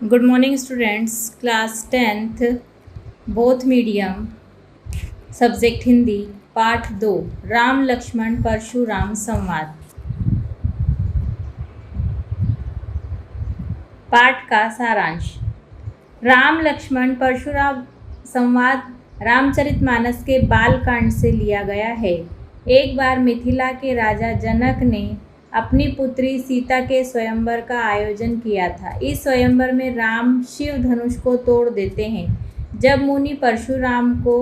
Good morning students. Class 10th both medium subject Hindi पाठ 2 राम लक्ष्मण परशुराम संवाद। पाठ का सारांश। राम लक्ष्मण परशुराम संवाद रामचरितमानस के बालकांड से लिया गया है। एक बार मिथिला के राजा जनक ने अपनी पुत्री सीता के स्वयंवर का आयोजन किया था। इस स्वयंवर में राम शिव धनुष को तोड़ देते हैं। जब मुनि परशुराम को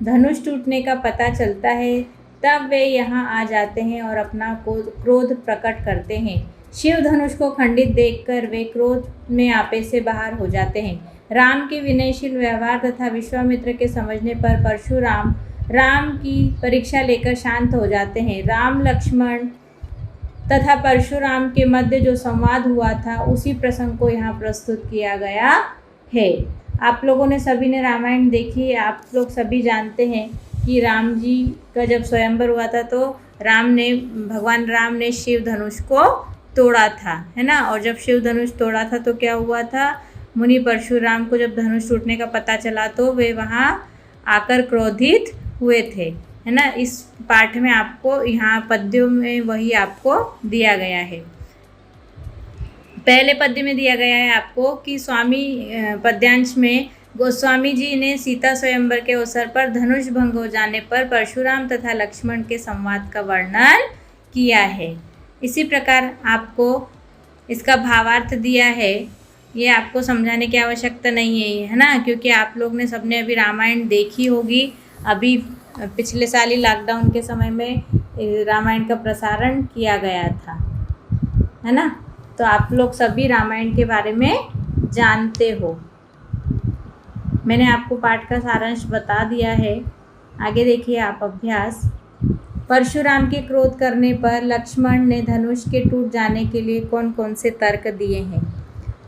धनुष टूटने का पता चलता है तब वे यहाँ आ जाते हैं और अपना क्रोध प्रकट करते हैं। शिव धनुष को खंडित देखकर वे क्रोध में आपे से बाहर हो जाते हैं। राम के विनयशील व्यवहार तथा विश्वामित्र के समझने पर परशुराम राम की परीक्षा लेकर शांत हो जाते हैं। राम लक्ष्मण तथा परशुराम के मध्य जो संवाद हुआ था उसी प्रसंग को यहाँ प्रस्तुत किया गया है। आप लोगों ने सभी ने रामायण देखी है। आप लोग सभी जानते हैं कि राम जी का जब स्वयंवर हुआ था तो भगवान राम ने शिव धनुष को तोड़ा था, है ना। और जब शिव धनुष तोड़ा था तो क्या हुआ था, मुनि परशुराम को जब धनुष टूटने का पता चला तो वे वहाँ आकर क्रोधित हुए थे, है ना। इस पाठ में आपको यहाँ पद्यों में वही आपको दिया गया है। पहले पद्य में दिया गया है आपको कि पद्यांश में गोस्वामी जी ने सीता स्वयंवर के अवसर पर धनुष भंग हो जाने पर परशुराम तथा लक्ष्मण के संवाद का वर्णन किया है। इसी प्रकार आपको इसका भावार्थ दिया है। ये आपको समझाने की आवश्यकता नहीं है ना, क्योंकि आप लोग ने सबने अभी रामायण देखी होगी। अभी पिछले साल ही लॉकडाउन के समय में रामायण का प्रसारण किया गया था, है ना। तो आप लोग सभी रामायण के बारे में जानते हो। मैंने आपको पाठ का सारांश बता दिया है। आगे देखिए आप अभ्यास। परशुराम के क्रोध करने पर लक्ष्मण ने धनुष के टूट जाने के लिए कौन कौन से तर्क दिए हैं।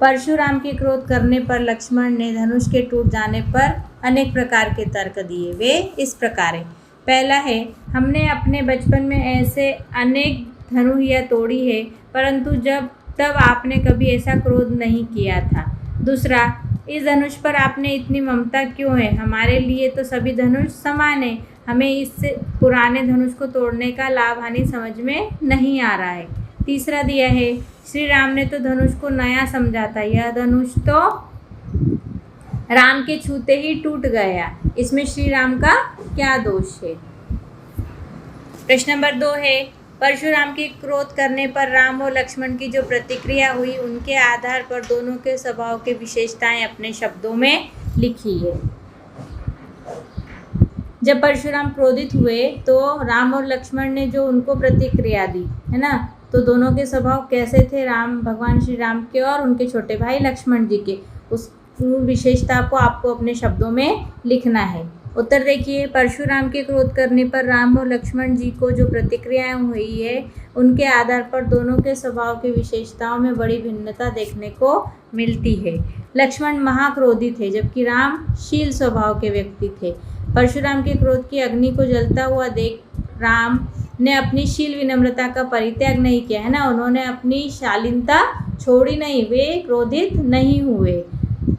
परशुराम के क्रोध करने पर लक्ष्मण ने धनुष के टूट जाने पर अनेक प्रकार के तर्क दिए। वे इस प्रकार है। पहला है, हमने अपने बचपन में ऐसे अनेक धनुहिया तोड़ी है, परंतु तब आपने कभी ऐसा क्रोध नहीं किया था। दूसरा, इस धनुष पर आपने इतनी ममता क्यों है, हमारे लिए तो सभी धनुष समान है। हमें इस पुराने धनुष को तोड़ने का लाभ हानि समझ में नहीं आ रहा है। तीसरा दिया है, श्री राम ने तो धनुष को नया समझा था, यह धनुष तो राम के छूते ही टूट गया, इसमें श्री राम का क्या दोष है। प्रश्न नंबर 2 है, परशुराम के क्रोध करने पर राम और लक्ष्मण की जो प्रतिक्रिया हुई उनके आधार पर दोनों के स्वभाव की विशेषताएं अपने शब्दों में लिखी है। जब परशुराम क्रोधित हुए तो राम और लक्ष्मण ने जो उनको प्रतिक्रिया दी, है ना, तो दोनों के स्वभाव कैसे थे, भगवान श्री राम के और उनके छोटे भाई लक्ष्मण जी के, उस विशेषता को आपको अपने शब्दों में लिखना है। उत्तर देखिए, परशुराम के क्रोध करने पर राम और लक्ष्मण जी को जो प्रतिक्रियाएं हुई है उनके आधार पर दोनों के स्वभाव की विशेषताओं में बड़ी भिन्नता देखने को मिलती है। लक्ष्मण महाक्रोधी थे जबकि राम शील स्वभाव के व्यक्ति थे। परशुराम के क्रोध की अग्नि को जलता हुआ देख राम ने अपनी शील विनम्रता का परित्याग नहीं किया, है ना। उन्होंने अपनी शालीनता छोड़ी नहीं, वे क्रोधित नहीं हुए।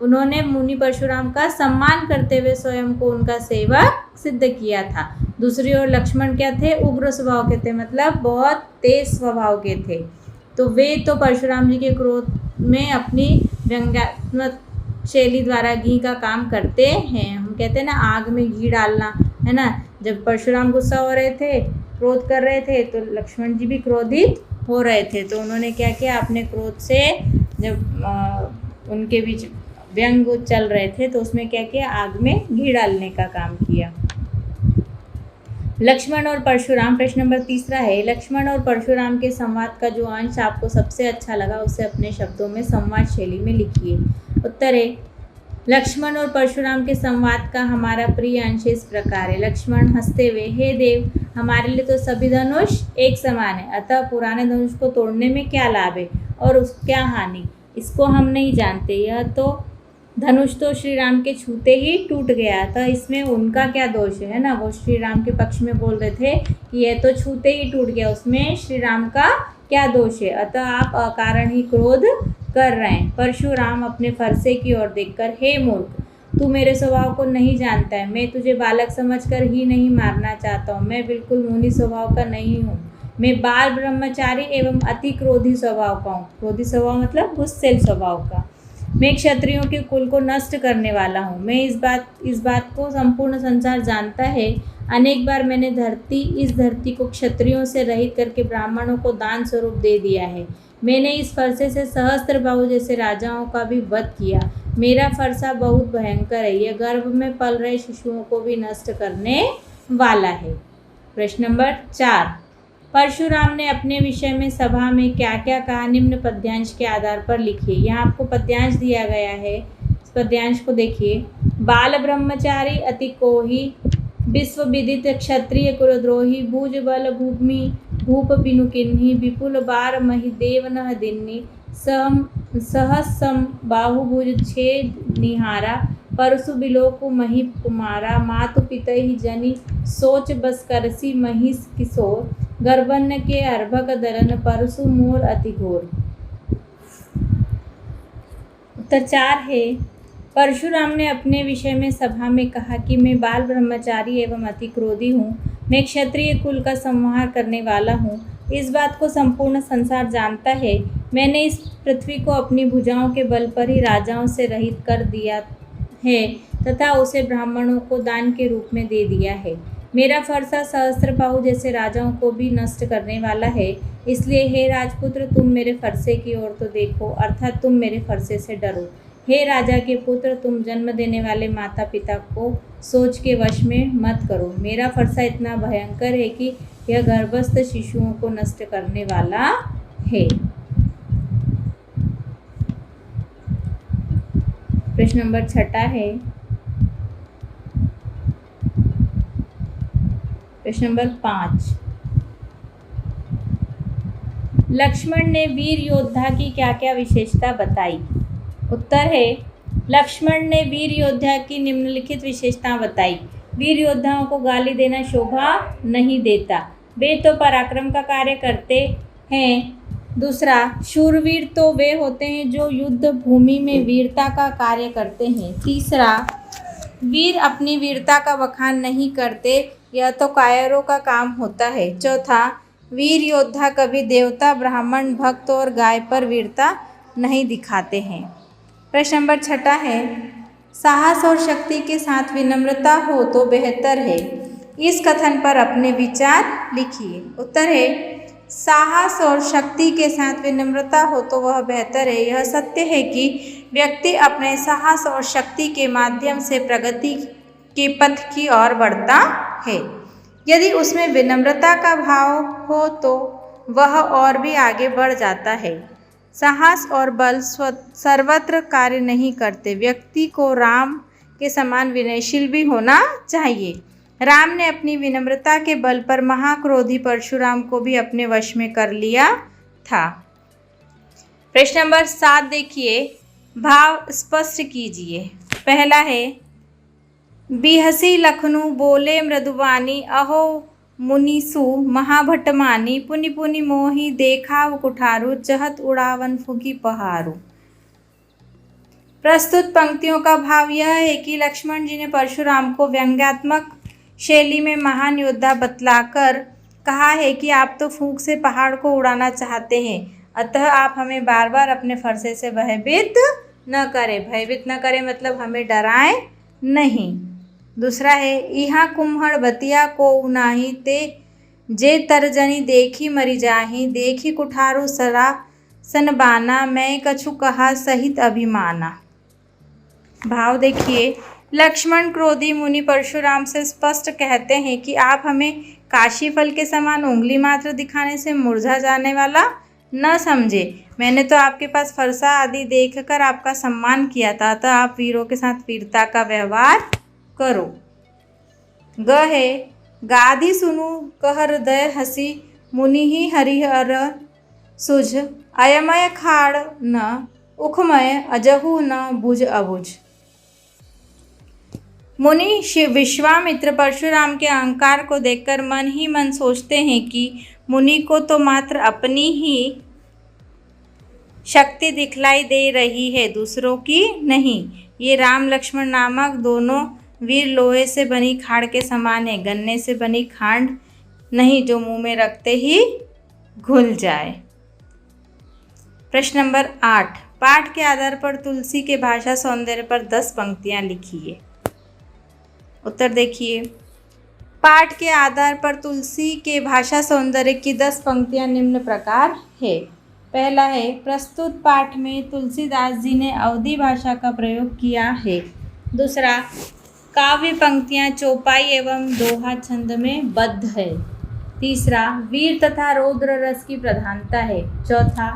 उन्होंने मुनि परशुराम का सम्मान करते हुए स्वयं को उनका सेवक सिद्ध किया था। दूसरी ओर लक्ष्मण क्या थे, उग्र स्वभाव के थे, मतलब बहुत तेज स्वभाव के थे। तो वे तो परशुराम जी के क्रोध में अपनी व्यंग्यात्मक शैली द्वारा घी का काम करते हैं। हम कहते हैं ना, आग में घी डालना, है ना। जब परशुराम गुस्सा हो रहे थे, क्रोध कर रहे थे, तो लक्ष्मण जी भी क्रोधित हो रहे थे। तो उन्होंने क्या किया, अपने क्रोध से जब उनके बीच व्यंग चल रहे थे तो उसमें क्या किया, आग में घी डालने का काम किया। लक्ष्मण और परशुराम। प्रश्न नंबर 3 है, लक्ष्मण और परशुराम के संवाद का जो अंश आपको सबसे अच्छा लगा उसे अपने शब्दों में संवाद शैली में लिखिए। उत्तर है, लक्ष्मण और परशुराम के संवाद का हमारा प्रिय अंश इस प्रकार है। लक्ष्मण हंसते हुए, हे देव, हमारे लिए तो सभी धनुष एक समान है, अतः पुराने धनुष को तोड़ने में क्या लाभ है और क्या हानि, इसको हम नहीं जानते। यह तो धनुष तो श्री राम के छूते ही टूट गया था, इसमें उनका क्या दोष है ना। वो श्री राम के पक्ष में बोल रहे थे कि यह तो छूते ही टूट गया, उसमें श्री राम का क्या दोष है? अतः आप अकारण ही क्रोध कर रहे हैं। परशुराम अपने फरसे की ओर देखकर, हे मूर्ख, तू मेरे स्वभाव को नहीं जानता है। मैं तुझे बालक समझकर ही नहीं मारना चाहता हूँ। मैं बिल्कुल मुनि स्वभाव का नहीं हूँ। मैं बाल ब्रह्मचारी एवं अति क्रोधी स्वभाव का हूँ। क्रोधी स्वभाव मतलब गुस्सेल स्वभाव का। मैं क्षत्रियों के कुल को नष्ट करने वाला हूँ। मैं इस बात को संपूर्ण संसार जानता है। अनेक बार मैंने इस धरती को क्षत्रियों से रहित करके ब्राह्मणों को दान स्वरूप दे दिया है। मैंने इस फरसे से सहस्त्रबाहु जैसे राजाओं का भी वध किया। मेरा फरसा बहुत भयंकर है। यह गर्भ में पल रहे शिशुओं को भी नष्ट करने वाला है। प्रश्न नंबर 4, परशुराम ने अपने विषय में सभा में क्या क्या कहा? निम्न पद्यांश के आधार पर लिखिए। यहाँ आपको पद्यांश दिया गया है, इस पद्यांश को देखिए। बाल ब्रह्मचारी अति कोही, विश्व विदित क्षत्रिय कुलद्रोही, भुज बल भूमि भूप बिनु किन्ही, विपुल बार मही देव नह दिन्नी, सहस्सम बाहुभुज छेद निहारा, परसु बिलोकु मही कुमारा, मातु पितहि जनि सोच बस करसी महिष किशोर, गर्भन्न के अर्भक दरन परसु मोर अति घोर। उत्तर 4 है, परशुराम ने अपने विषय में सभा में कहा कि मैं बाल ब्रह्मचारी एवं अति क्रोधी हूँ। मैं क्षत्रिय कुल का संहार करने वाला हूँ। इस बात को संपूर्ण संसार जानता है। मैंने इस पृथ्वी को अपनी भुजाओं के बल पर ही राजाओं से रहित कर दिया है तथा उसे ब्राह्मणों को दान के रूप में दे दिया है। मेरा फरसा सहस्त्रबाहु जैसे राजाओं को भी नष्ट करने वाला है। इसलिए हे राजपुत्र, तुम मेरे फरसे की ओर तो देखो, अर्थात तुम मेरे फरसे से डरो। हे राजा के पुत्र, तुम जन्म देने वाले माता पिता को सोच के वश में मत करो। मेरा फरसा इतना भयंकर है कि यह गर्भस्थ शिशुओं को नष्ट करने वाला है। प्रश्न नंबर 6 है, प्रश्न नंबर 5, लक्ष्मण ने वीर योद्धा की क्या क्या विशेषता बताई? उत्तर है, लक्ष्मण ने वीर योद्धा की निम्नलिखित विशेषता बताई। वीर योद्धाओं को गाली देना शोभा नहीं देता। वे तो पराक्रम का कार्य करते हैं। दूसरा, शूरवीर तो वे होते हैं जो युद्ध भूमि में वीरता का कार्य करते हैं। तीसरा, वीर अपनी वीरता का बखान नहीं करते, यह तो कायरों का काम होता है। चौथा, वीर योद्धा कभी देवता, ब्राह्मण, भक्त और गाय पर वीरता नहीं दिखाते हैं। प्रश्न नंबर 6 है, साहस और शक्ति के साथ विनम्रता हो तो बेहतर है। इस कथन पर अपने विचार लिखिए। उत्तर है, साहस और शक्ति के साथ विनम्रता हो तो वह बेहतर है। यह सत्य है कि व्यक्ति अपने साहस और शक्ति के माध्यम से प्रगति के पथ की ओर बढ़ता है। यदि उसमें विनम्रता का भाव हो तो वह और भी आगे बढ़ जाता है। साहस और बल सर्वत्र कार्य नहीं करते। व्यक्ति को राम के समान विनयशील भी होना चाहिए। राम ने अपनी विनम्रता के बल पर महाक्रोधी परशुराम को भी अपने वश में कर लिया था। प्रश्न नंबर 7 देखिए, भाव स्पष्ट कीजिए। पहला है, बिहसी लखनऊ बोले मृदुवानी, अहो मुनीसु महाभटमानी, पुनि पुनि मोही देखाव कुठारू, चहत उड़ावन फुकी पहारू। प्रस्तुत पंक्तियों का भाव यह है कि लक्ष्मण जी ने परशुराम को व्यंग्यात्मक शैली में महान योद्धा बतलाकर कहा है कि आप तो फूंक से पहाड़ को उड़ाना चाहते हैं, अतः आप हमें बार बार अपने फरसे से भयभीत न करें। भयभीत न करें मतलब हमें डराएं नहीं। दूसरा है, इहाँ कुम्हड़ बतिया को उनाही ते जे तरजनी देखी मरी जाही, देखी कुठारू सरा सनबाना, मैं कछु कहा सहित अभिमाना। भाव देखिए, लक्ष्मण क्रोधी मुनि परशुराम से स्पष्ट कहते हैं कि आप हमें काशी फल के समान उंगली मात्र दिखाने से मुरझा जाने वाला न समझे। मैंने तो आपके पास फरसा आदि देखकर आपका सम्मान किया था, अतः आप वीरों के साथ वीरता का व्यवहार करो। ग है, गाधी सुनु कह हृदय हसी, मुनि ही हरिहर सुझ, अयमय खाड़ न उखमय, अजहु न बुझ अबुझ। मुनि विश्वामित्र परशुराम के अहंकार को देखकर मन ही मन सोचते हैं कि मुनि को तो मात्र अपनी ही शक्ति दिखलाई दे रही है, दूसरों की नहीं। ये राम लक्ष्मण नामक दोनों वीर लोहे से बनी खाड़ के समान है, गन्ने से बनी खांड नहीं जो मुंह में रखते ही घुल जाए। प्रश्न नंबर 8, पाठ के आधार पर तुलसी के भाषा सौंदर्य पर 10 पंक्तियां लिखिए। उत्तर देखिए। पाठ के आधार पर तुलसी के भाषा सौंदर्य की 10 पंक्तियां निम्न प्रकार है। पहला है, प्रस्तुत पाठ में तुलसीदास जी ने अवधी भाषा का प्रयोग किया है। दूसरा, काव्य पंक्तियां चौपाई एवं दोहा छंद में बद्ध है। तीसरा, वीर तथा रौद्र रस की प्रधानता है। चौथा,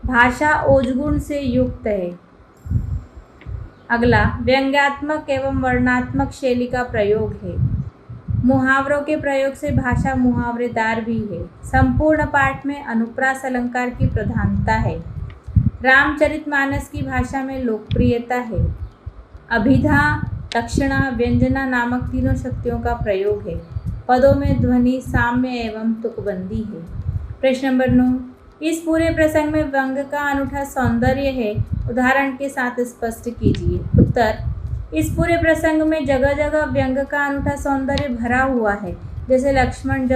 भाषा ओजगुण से युक्त है। अगला, व्यंग्यात्मक एवं वर्णात्मक शैली का प्रयोग है। मुहावरों के प्रयोग से भाषा मुहावरेदार भी है। संपूर्ण पाठ में अनुप्रास अलंकार की प्रधानता है। रामचरितमानस की भाषा में लोकप्रियता है। अभिधा, लक्षणा, व्यंजना नामक तीनों शक्तियों का प्रयोग है। पदों में ध्वनि, साम्य एवं तुकबंदी है। प्रश्न नंबर 9, इस पूरे प्रसंग में व्यंग्य का अनूठा सौंदर्य है, उदाहरण के साथ स्पष्ट कीजिए। उत्तर, इस पूरे प्रसंग में जगह जगह व्यंग्य का अनूठा सौंदर्य भरा हुआ है। जैसे लक्ष्मण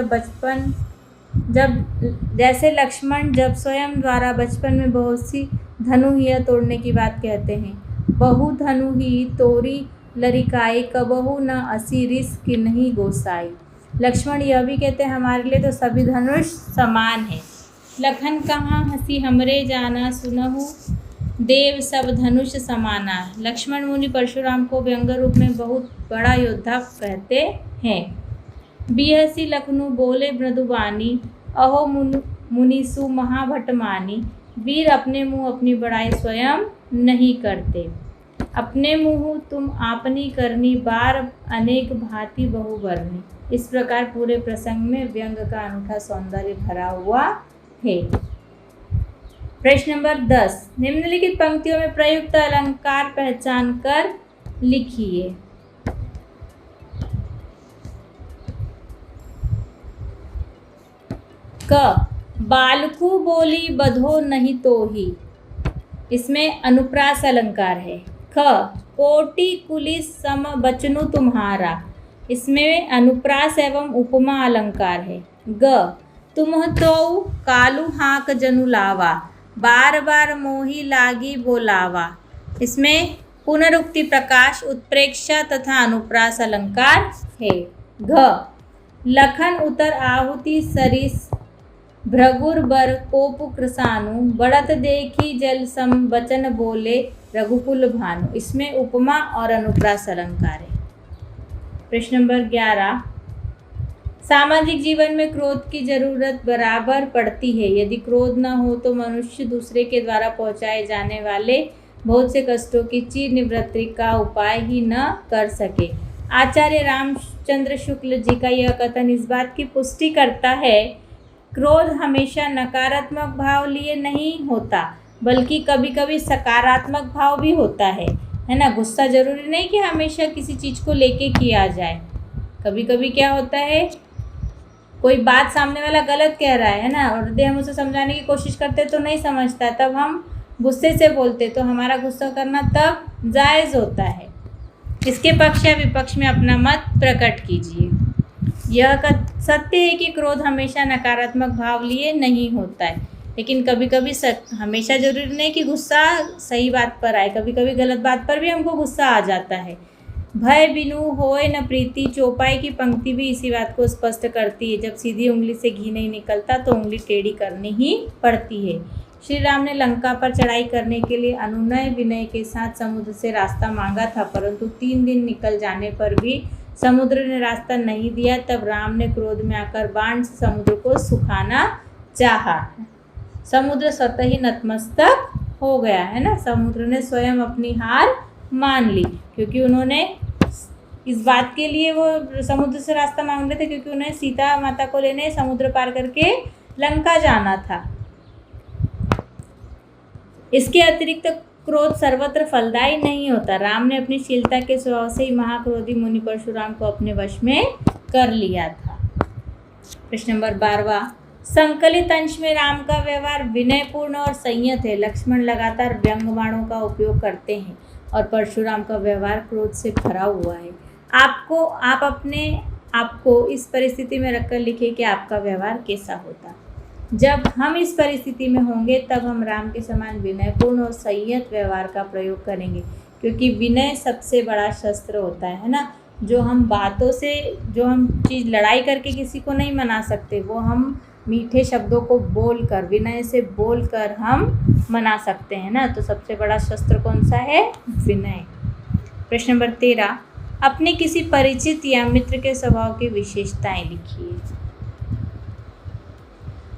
जब स्वयं द्वारा बचपन में बहुत सी धनुहिया तोड़ने की बात कहते हैं। बहु धनुही तोरी लरिकाई, कबहू न असी रिस्क नहीं गोसाई। लक्ष्मण यह भी कहते हैं, हमारे लिए तो सभी धनुष समान है। लखन कहाँ हंसी हमरे जाना, सुनहु देव सब धनुष समाना। लक्ष्मण मुनि परशुराम को व्यंग्य रूप में बहुत बड़ा योद्धा कहते हैं। बिहसी लखनऊ बोले मृदुबानी, अहो मुनिसु महाभटमानी। वीर अपने मुँह अपनी बड़ाई स्वयं नहीं करते, अपने मुँह तुम आपनी करनी, बार अनेक भांति बहुवर्णी। इस प्रकार पूरे प्रसंग में व्यंग्य का अनूठा सौंदर्य भरा हुआ है। प्रश्न नंबर 10, निम्नलिखित पंक्तियों में प्रयुक्त अलंकार पहचान कर लिखिए। क, बालकू बोली बधो नहीं तोही, इसमें अनुप्रास अलंकार है। ख, कोटि कुलिस सम बचनु तुम्हारा, इसमें अनुप्रास एवं उपमा अलंकार है। ग, तुम तो कालू हाँक जनु लावा, बार बार मोही लागी बोलावा, इसमें पुनरुक्ति प्रकाश उत्प्रेक्षा तथा अनुप्रास अलंकार है। घ, लखन उतर आहुति सरिस, भृगुर बर कोपु कृसानु, बढ़त देखी जल सम बचन बोले रघुकुल भानु, इसमें उपमा और अनुप्रास अलंकार है। प्रश्न नंबर 11, सामाजिक जीवन में क्रोध की जरूरत बराबर पड़ती है। यदि क्रोध न हो तो मनुष्य दूसरे के द्वारा पहुंचाए जाने वाले बहुत से कष्टों की चिर निवृत्ति का उपाय ही न कर सके। आचार्य रामचंद्र शुक्ल जी का यह कथन इस बात की पुष्टि करता है, क्रोध हमेशा नकारात्मक भाव लिए नहीं होता, बल्कि कभी कभी सकारात्मक भाव भी होता है ना। गुस्सा जरूरी नहीं कि हमेशा किसी चीज़ को लेके किया जाए। कभी कभी क्या होता है, कोई बात सामने वाला गलत कह रहा है ना, और यदि हम उसे समझाने की कोशिश करते तो नहीं समझता, तब हम गुस्से से बोलते, तो हमारा गुस्सा करना तब जायज़ होता है। इसके पक्ष या विपक्ष में अपना मत प्रकट कीजिए। यह सत्य है कि क्रोध हमेशा नकारात्मक भाव लिए नहीं होता है, लेकिन कभी कभी हमेशा जरूरी नहीं कि गुस्सा सही बात पर आए, कभी कभी गलत बात पर भी हमको गुस्सा आ जाता है। भय बिनु होए न प्रीति, चौपाई की पंक्ति भी इसी बात को स्पष्ट करती है। जब सीधी उंगली से घी नहीं निकलता तो उंगली टेढ़ी करनी ही पड़ती है। श्री राम ने लंका पर चढ़ाई करने के लिए अनुनय विनय के साथ समुद्र से रास्ता मांगा था, परंतु 3 दिन निकल जाने पर भी समुद्र ने रास्ता नहीं दिया। तब राम ने क्रोध में आकर बाण से समुद्र को सुखाना चाहा। समुद्र स्वतः ही नतमस्तक हो गया है ना। समुद्र ने स्वयं अपनी हार मान ली, क्योंकि उन्होंने इस बात के लिए वो समुद्र से रास्ता मांग रहे थे, क्योंकि उन्हें सीता माता को लेने समुद्र पार करके लंका जाना था। इसके अतिरिक्त क्रोध सर्वत्र फलदायी नहीं होता। राम ने अपनी शीलता के स्वभाव से ही महाक्रोधी मुनि परशुराम को अपने वश में कर लिया था। प्रश्न नंबर 12, संकलित अंश में राम का व्यवहार विनयपूर्ण और संयत है। लक्ष्मण लगातार व्यंग बाणों का उपयोग करते हैं और परशुराम का व्यवहार क्रोध से भरा हुआ है। आप अपने आपको इस परिस्थिति में रखकर लिखिए कि आपका व्यवहार कैसा होता। जब हम इस परिस्थिति में होंगे तब हम राम के समान विनयपूर्ण और संयत व्यवहार का प्रयोग करेंगे, क्योंकि विनय सबसे बड़ा शस्त्र होता है ना। जो हम बातों से, जो हम चीज़ लड़ाई करके किसी को नहीं मना सकते, वो हम मीठे शब्दों को बोलकर, विनय से बोलकर हम मना सकते हैं ना। तो सबसे बड़ा शस्त्र कौन सा है? विनय। प्रश्न नंबर 13, अपने किसी परिचित या मित्र के स्वभाव की विशेषताएं लिखिए।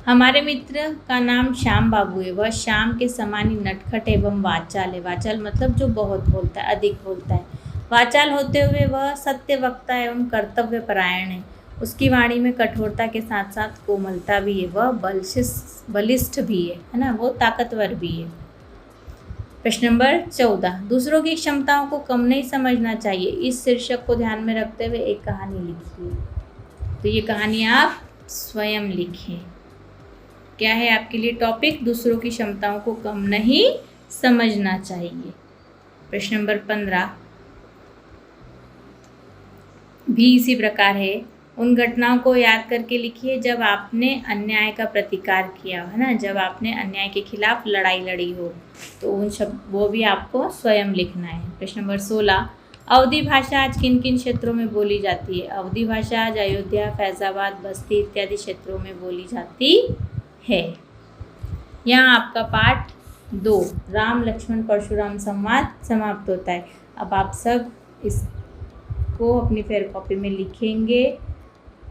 हमारे मित्र का नाम श्याम बाबू है। वह श्याम के समान ही नटखट एवं वाचाल है। वाचाल मतलब जो बहुत बोलता है, अधिक बोलता है। वाचाल होते हुए वह सत्य वक्ता एवं कर्तव्य परायण है। उसकी वाणी में कठोरता के साथ साथ कोमलता भी है। वह बलिष्ठ भी है ना, वो ताकतवर भी है। प्रश्न नंबर 14, दूसरों की क्षमताओं को कम नहीं समझना चाहिए। इस शीर्षक को ध्यान में रखते हुए एक कहानी लिखिए। तो ये कहानी आप स्वयं लिखें। क्या है आपके लिए टॉपिक? दूसरों की क्षमताओं को कम नहीं समझना चाहिए। प्रश्न नंबर 15 भी इसी प्रकार है। उन घटनाओं को याद करके लिखिए जब आपने अन्याय का प्रतिकार किया है ना, जब आपने अन्याय के खिलाफ लड़ाई लड़ी हो, तो उन वो भी आपको स्वयं लिखना है। प्रश्न नंबर 16, अवधी भाषा आज किन किन क्षेत्रों में बोली जाती है? अवधी भाषा आज अयोध्या, फैजाबाद, बस्ती इत्यादि क्षेत्रों में बोली जाती है। यहाँ आपका पाठ 2 राम लक्ष्मण परशुराम संवाद समाप्त होता है। अब आप सब इसको अपनी फेयर कॉपी में लिखेंगे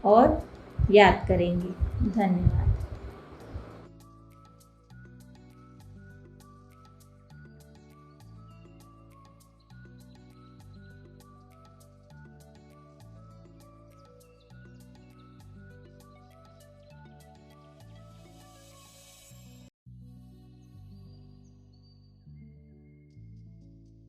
और याद करेंगे। धन्यवाद।